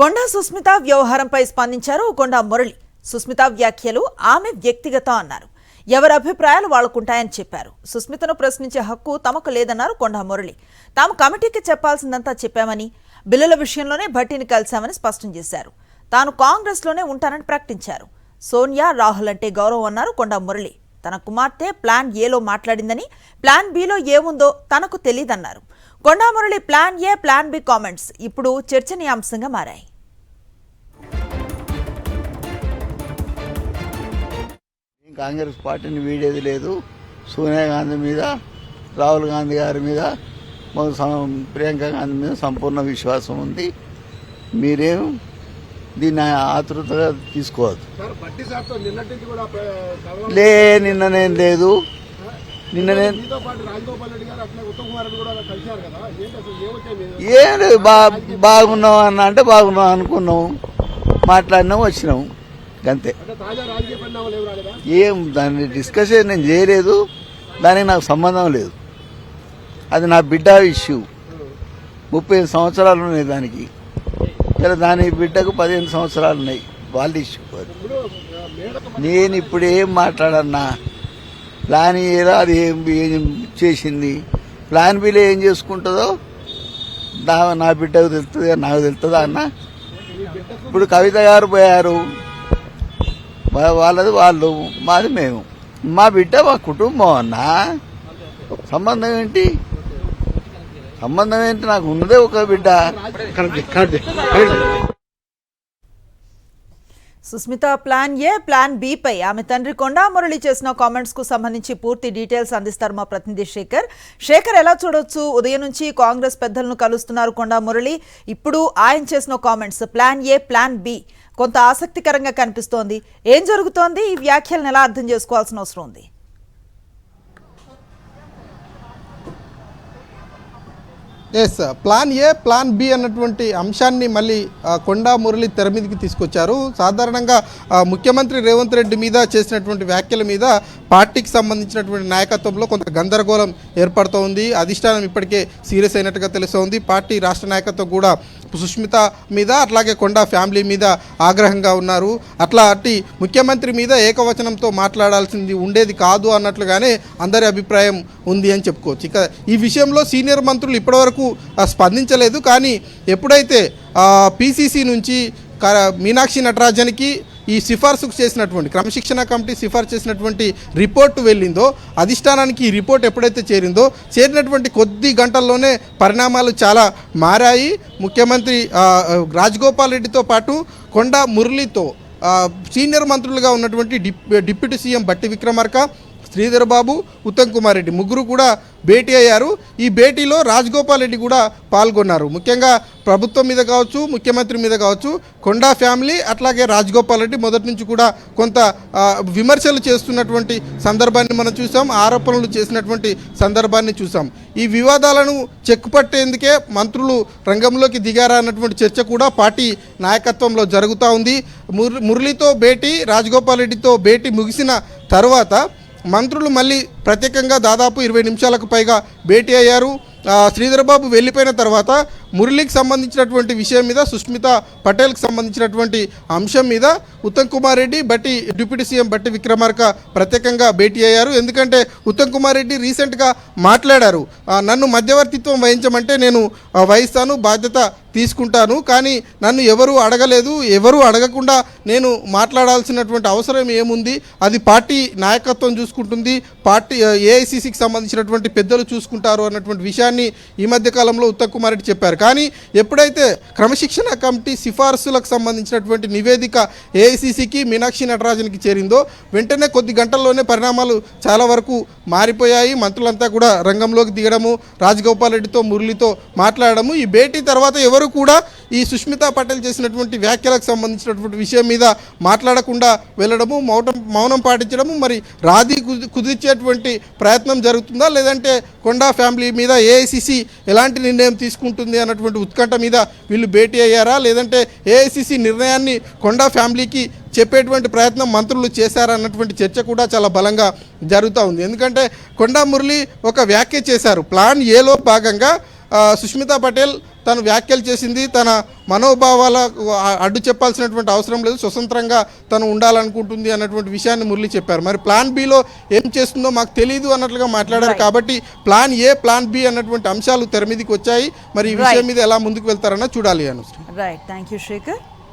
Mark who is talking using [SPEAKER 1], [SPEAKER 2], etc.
[SPEAKER 1] కొండా సుస్మిత వ్యవహారంపై స్పందించారు కొండా మురళి. సుస్మిత వ్యాఖ్యలు ఆమె వ్యక్తిగతం అన్నారు. ఎవరి అభిప్రాయాలు వాళ్లకుంటాయని చెప్పారు. సుస్మితను ప్రశ్నించే హక్కు తమకు లేదన్నారు కొండా మురళి. తాము కమిటీకి చెప్పాల్సిందంతా చెప్పామని, బిల్లుల విషయంలోనే భట్టిని కలిశామని స్పష్టం చేశారు. తాను కాంగ్రెస్లోనే ఉంటానని ప్రకటించారు. సోనియా, రాహుల్ అంటే గౌరవం అన్నారు కొండా మురళి. తన కుమార్తె ప్లాన్ ఏలో మాట్లాడిందని, ప్లాన్ బిలో ఏముందో తనకు తెలియదన్నారు. కొండా Murali plan A, plan B comments ఇప్పుడు చర్చనీయాంశంగా మారాయి.
[SPEAKER 2] కాంగ్రెస్ పార్టీని వీడేది లేదు. సోనియా గాంధీ మీద, రాహుల్ గాంధీ గారి మీద, ప్రియాంక గాంధీ మీద సంపూర్ణ విశ్వాసం ఉంది. మీరేం దీన్ని ఆతృతగా తీసుకోవద్దు. నిన్ననేం లేదు. ఏం లేదు, బాగున్నాం అన్న అంటే బాగున్నాం అనుకున్నాం, మాట్లాడినాం, వచ్చినాం, అంతే. ఏం దాన్ని డిస్కషన్ నేను చేయలేదు, దానికి నాకు సంబంధం లేదు. అది నా బిడ్డ ఇష్యూ. 35 సంవత్సరాలు ఉన్నాయి దానికి. దాని బిడ్డకు 15 సంవత్సరాలు ఉన్నాయి. వాళ్ళ ఇష్యూ. నేను ఇప్పుడు ఏం మాట్లాడన్నా, ప్లాన్ ఏరా అది ఏం చేసింది, ప్లాన్ బిలో ఏం చేసుకుంటుందో నా బిడ్డకు తెలుస్తుంది, నాకు తెలుస్తుందా అన్న. ఇప్పుడు కవిత గారు పోయారు, వాళ్ళది వాళ్ళు, మాది మేము. మా బిడ్డ మా కుటుంబం అన్నా. సంబంధం ఏంటి? నాకు ఉన్నదే ఒక బిడ్డ.
[SPEAKER 1] Susmitha plan A, plan B పై ఆమె తండ్రి కొండా మురళి చేసిన కామెంట్స్ కు సంబంధించి పూర్తి డీటెయిల్స్ అందిస్తారు మా ప్రతినిధి శేఖర్. ఎలా చూడొచ్చు? ఉదయం నుంచి కాంగ్రెస్ పెద్దలను కలుస్తున్నారు కొండా మురళి. ఇప్పుడు ఆయన చేసిన comments plan A, plan B కొంత ఆసక్తికరంగా కనిపిస్తోంది. ఏం జరుగుతోంది? ఈ వ్యాఖ్యలను ఎలా అర్థం చేసుకోవాల్సిన అవసరం ఉంది?
[SPEAKER 3] Yes, plan A, plan B అన్నటువంటి అంశాన్ని మళ్ళీ కొండా మురళి తెర మీదకి తీసుకొచ్చారు. సాధారణంగా ముఖ్యమంత్రి రేవంత్ రెడ్డి మీద చేసినటువంటి వ్యాఖ్యల మీద పార్టీకి సంబంధించినటువంటి నాయకత్వంలో కొంత గందరగోళం ఏర్పడుతోంది. అధిష్టానం ఇప్పటికే సీరియస్ అయినట్టుగా తెలుస్తోంది. పార్టీ రాష్ట్ర నాయకత్వం కూడా సుష్మిత మీద, అట్లాగే కొండా ఫ్యామిలీ మీద ఆగ్రహంగా ఉన్నారు. అట్టి ముఖ్యమంత్రి మీద ఏకవచనంతో మాట్లాడాల్సింది ఉండేది కాదు అన్నట్లుగానే అందరి అభిప్రాయం ఉంది అని చెప్పుకోవచ్చు. ఇక ఈ విషయంలో సీనియర్ మంత్రులు ఇప్పటివరకు స్పందించలేదు. కానీ ఎప్పుడైతే పిసిసి నుంచి మీనాక్షి నటరాజన్కి ఈ సిఫార్సుకు చేసినటువంటి క్రమశిక్షణ కమిటీ సిఫార్సు చేసినటువంటి రిపోర్టు వెళ్ళిందో, అధిష్టానానికి ఈ రిపోర్ట్ ఎప్పుడైతే చేరినటువంటి కొద్ది గంటల్లోనే పరిణామాలు చాలా మారాయి. ముఖ్యమంత్రి రాజగోపాల్ రెడ్డితో పాటు కొండా మురళితో సీనియర్ మంత్రులుగా ఉన్నటువంటి డిప్యూటీ సీఎం బట్టి విక్రమార్క, శ్రీధర్ బాబు, ఉత్తమ్ కుమార్ రెడ్డి ముగ్గురు కూడా భేటీ అయ్యారు. ఈ భేటీలో రాజగోపాల్ రెడ్డి కూడా పాల్గొన్నారు. ముఖ్యంగా ప్రభుత్వం మీద కావచ్చు, ముఖ్యమంత్రి మీద కావచ్చు, కొండా ఫ్యామిలీ అట్లాగే రాజగోపాల్ రెడ్డి మొదటి నుంచి కూడా కొంత విమర్శలు చేస్తున్నటువంటి సందర్భాన్ని మనం చూసాం, ఆరోపణలు చేసినటువంటి సందర్భాన్ని చూసాం. ఈ వివాదాలను చెక్కుపట్టేందుకే మంత్రులు రంగంలోకి దిగారా అన్నటువంటి చర్చ కూడా పార్టీ నాయకత్వంలో జరుగుతూ ఉంది. మురళితో భేటీ, రాజగోపాల్ రెడ్డితో భేటీ ముగిసిన తర్వాత మంత్రులు మళ్ళీ ప్రత్యేకంగా దాదాపు 20 నిమిషాలకు పైగా భేటీ అయ్యారు. శ్రీధర్ బాబు వెళ్ళిపోయిన తర్వాత మురళికి సంబంధించినటువంటి విషయం మీద, సుష్మిత పటేల్కి సంబంధించినటువంటి అంశం మీద ఉత్తమ్ కుమార్ రెడ్డి, డిప్యూటీ సీఎం బట్టి విక్రమార్క ప్రత్యేకంగా భేటీ అయ్యారు. ఎందుకంటే ఉత్తమ్ కుమార్ రెడ్డి రీసెంట్గా మాట్లాడారు, నన్ను మధ్యవర్తిత్వం వహించమంటే నేను వహిస్తాను, బాధ్యత తీసుకుంటాను, కానీ నన్ను ఎవరు అడగలేదు, ఎవరు అడగకుండా నేను మాట్లాడాల్సినటువంటి అవసరం ఏముంది, అది పార్టీ నాయకత్వం చూసుకుంటుంది, పార్టీ ఏఐసిసికి సంబంధించినటువంటి పెద్దలు చూసుకుంటారు అన్నటువంటి విషయాన్ని ఈ మధ్య కాలంలో ఉత్తమ్ కుమార్ రెడ్డి చెప్పారు. కానీ ఎప్పుడైతే క్రమశిక్షణ కమిటీ సిఫార్సులకు సంబంధించినటువంటి నివేదిక ఏఐసిసికి, మీనాక్షి నటరాజన్కి చేరిందో వెంటనే కొద్ది గంటల్లోనే పరిణామాలు చాలా వరకు మారిపోయాయి. మంత్రులంతా కూడా రంగంలోకి దిగడము, రాజగోపాల్ రెడ్డితో మురళితో మాట్లాడము. ఈ భేటీ తర్వాత ఎవరు కూడా ఈ సుష్మిత పటేల్ చేసినటువంటి వ్యాఖ్యలకు సంబంధించినటువంటి విషయం మీద మాట్లాడకుండా వెళ్ళడము, మౌనం పాటించడము, మరి రాజీ కుదిర్చేటువంటి ప్రయత్నం జరుగుతుందా, లేదంటే కొండా ఫ్యామిలీ మీద ఏఐసిసి ఎలాంటి నిర్ణయం తీసుకుంటుంది అన్నటువంటి ఉత్కంఠ మీద వీళ్ళు భేటీ అయ్యారా, లేదంటే ఏఐసిసి నిర్ణయాన్ని కొండా ఫ్యామిలీకి చెప్పేటువంటి ప్రయత్నం మంత్రులు చేశారన్నటువంటి చర్చ కూడా చాలా బలంగా జరుగుతూ ఉంది. ఎందుకంటే కొండా మురళి ఒక వ్యాఖ్య చేశారు, ప్లాన్ ఏలో భాగంగా సుష్మిత పటేల్ తను వ్యాఖ్యలు చేసింది, తన మనోభావాల అడ్డు చెప్పాల్సినటువంటి అవసరం లేదు, స్వతంత్రంగా తను ఉండాలనుకుంటుంది అన్నటువంటి విషయాన్ని మురళి చెప్పారు. మరి ప్లాన్ బిలో ఏం చేస్తుందో మాకు తెలియదు అన్నట్లుగా మాట్లాడారు. కాబట్టి ప్లాన్ ఏ, ప్లాన్ బి అన్నటువంటి అంశాలు తెర మీదకి వచ్చాయి. మరి ఈ విషయం మీద ఎలా ముందుకు వెళ్తారన్నా చూడాలి.
[SPEAKER 1] Right, thank you Shekhar.